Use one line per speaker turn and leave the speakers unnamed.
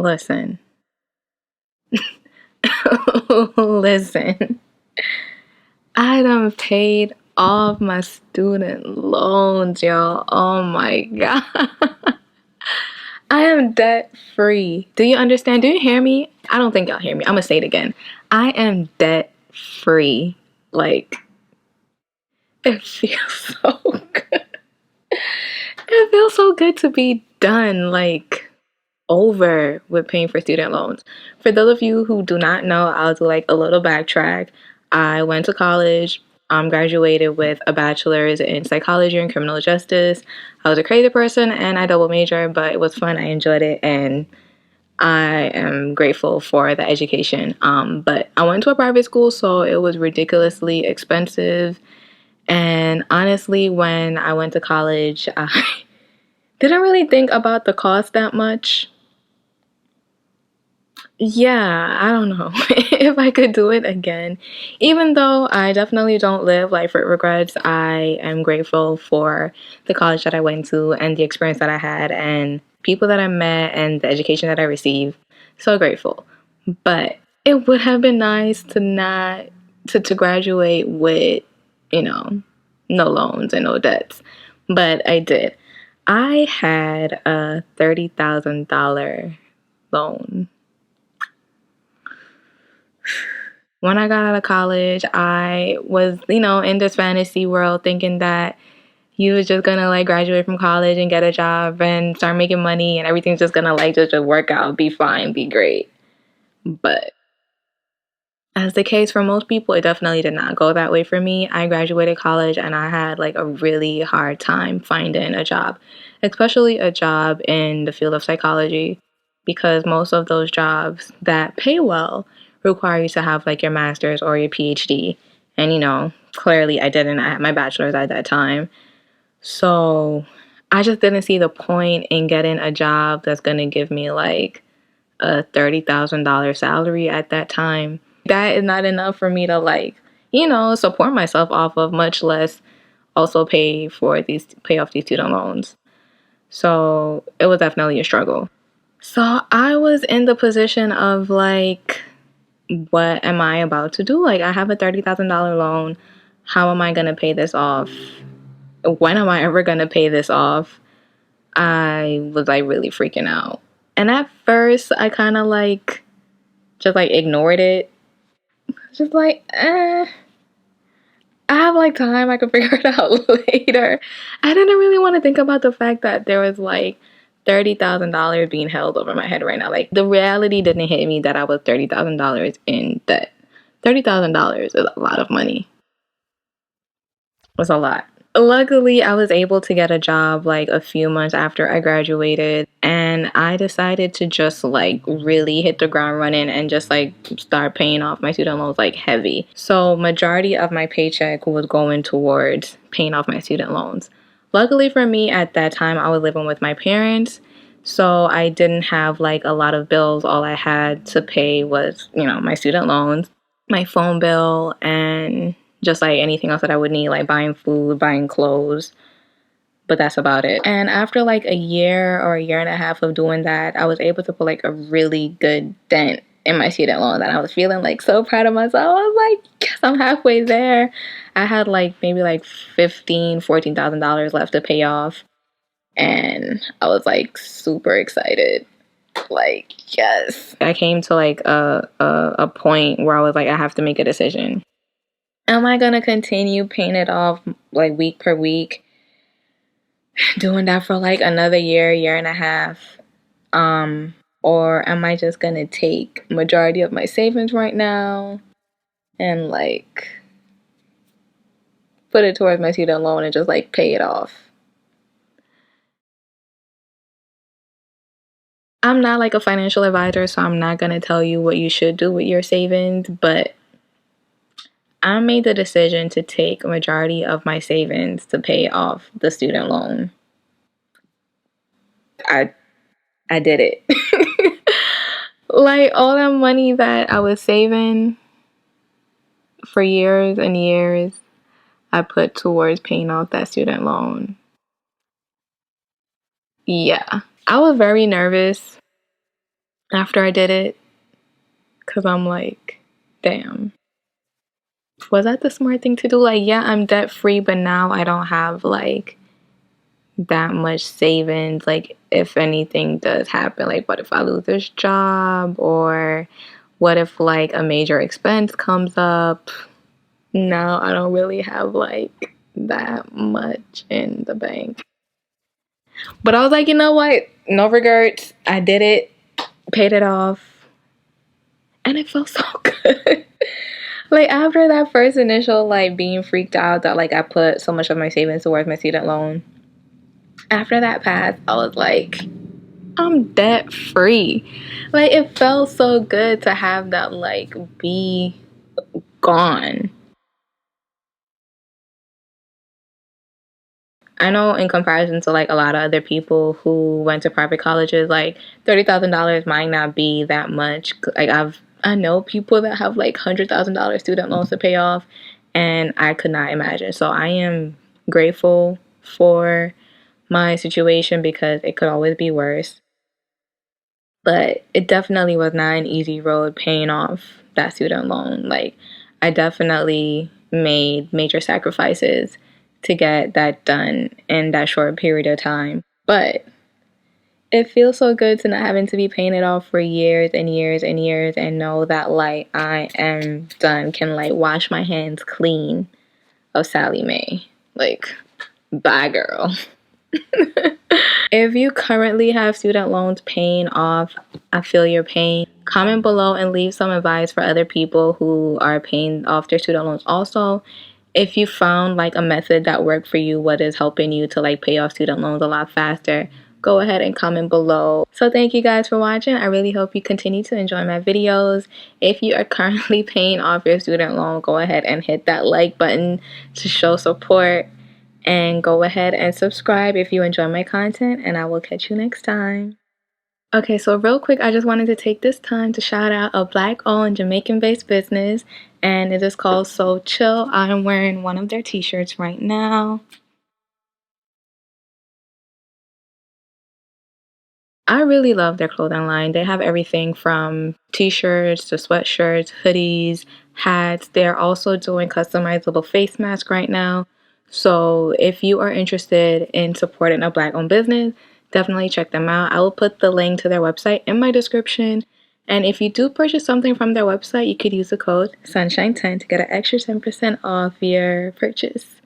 Listen. Listen. I done paid off my student loans, y'all. Oh my God. I am debt free. Do you understand? Do you hear me? I don't think y'all hear me. I'm gonna say it again. I am debt free. Like, it feels so good. It feels so good to be done, like, over with paying for student loans. For those of you who do not know, I'll do like a little backtrack. I went to college, graduated with a bachelor's in psychology and criminal justice. I was a crazy person and I double majored, but it was fun. I enjoyed it and I am grateful for the education. But I went to a private school, so it was ridiculously expensive. And honestly, when I went to college, I didn't really think about the cost that much. Yeah, I don't know if I could do it again. Even though I definitely don't live life with regrets, I am grateful for the college that I went to and the experience that I had and people that I met and the education that I received. So grateful. But it would have been nice to not to graduate with, you know, no loans and no debts. But I did. I had a $30,000 loan. When I got out of college, I was, in this fantasy world thinking that you was just gonna like graduate from college and get a job and start making money and everything's just gonna like just work out, be fine, be great. But as the case for most people, it definitely did not go that way for me. I graduated college and I had like a really hard time finding a job, especially a job in the field of psychology, because most of those jobs that pay well require you to have like your master's or your PhD. And clearly I didn't. I had my bachelor's at that time. So I just didn't see the point in getting a job that's going to give me like a $30,000 salary at that time. That is not enough for me to like, support myself off of, much less also pay off these student loans. So it was definitely a struggle. So I was in the position of like, what am I about to do? Like, I have a $30,000 loan. How am I going to pay this off? When am I ever going to pay this off? I was like really freaking out. And at first, I kind of like just like ignored it. Just like, I have like time. I can figure it out later. I didn't really want to think about the fact that there was like $30,000 being held over my head right now. Like, the reality didn't hit me that I was $30,000 in debt. $30,000 is a lot of money. Was a lot. Luckily, I was able to get a job like a few months after I graduated, and I decided to just like really hit the ground running and just like start paying off my student loans like heavy. So, majority of my paycheck was going towards paying off my student loans. Luckily for me, at that time, I was living with my parents, so I didn't have like a lot of bills. All I had to pay was, my student loans, my phone bill, and just like anything else that I would need, like buying food, buying clothes. But that's about it. And after like a year or a year and a half of doing that, I was able to put like a really good dent in my student loan that I was feeling like so proud of myself. I was like, yes, I'm halfway there. I had like maybe like $14,000 left to pay off. And I was like super excited. Like, yes. I came to like a point where I was like, I have to make a decision. Am I going to continue paying it off like week per week? Doing that for like another year, year and a half? Or am I just going to take majority of my savings right now and like put it towards my student loan and just like pay it off? I'm not like a financial advisor, so I'm not going to tell you what you should do with your savings, but I made the decision to take a majority of my savings to pay off the student loan. I I did it. Like, all that money that I was saving for years and years, I put towards paying off that student loan. Yeah. I was very nervous. after I did it, because I'm like, damn, was that the smart thing to do? Like, yeah, I'm debt free, but now I don't have like that much savings. Like, if anything does happen, like, what if I lose this job, or what if like a major expense comes up? No, I don't really have like that much in the bank. But I was like, you know what? No regrets. I did it, paid it off, and it felt so good. Like after that first initial like being freaked out that like I put so much of my savings towards my student loan. After that passed, I was like, I'm debt free. Like it felt so good to have that like be gone. I know in comparison to like a lot of other people who went to private colleges, like $30,000 might not be that much. Like I know people that have like $100,000 student loans to pay off, and I could not imagine. So I am grateful for my situation because it could always be worse. But it definitely was not an easy road paying off that student loan. Like I definitely made major sacrifices to get that done in that short period of time. But it feels so good to not having to be paying it off for years and years and years and know that like I am done, can like wash my hands clean of Sally Mae. Like, bye girl. If you currently have student loans paying off, I feel your pain. Comment below and leave some advice for other people who are paying off their student loans. Also, if you found like a method that worked for you, what is helping you to like pay off student loans a lot faster, go ahead and comment below. So thank you guys for watching. I really hope you continue to enjoy my videos. If you are currently paying off your student loan, go ahead and hit that like button to show support. And go ahead and subscribe if you enjoy my content, and I will catch you next time. Okay, so real quick, I just wanted to take this time to shout out a Black-owned Jamaican-based business, and it is called So Chill. I'm wearing one of their t-shirts right now. I really love their clothing line. They have everything from t-shirts to sweatshirts, hoodies, hats. They're also doing customizable face masks right now. So if you are interested in supporting a Black-owned business, definitely check them out. I will put the link to their website in my description. And if you do purchase something from their website, you could use the code Sunshine10 to get an extra 10% off your purchase.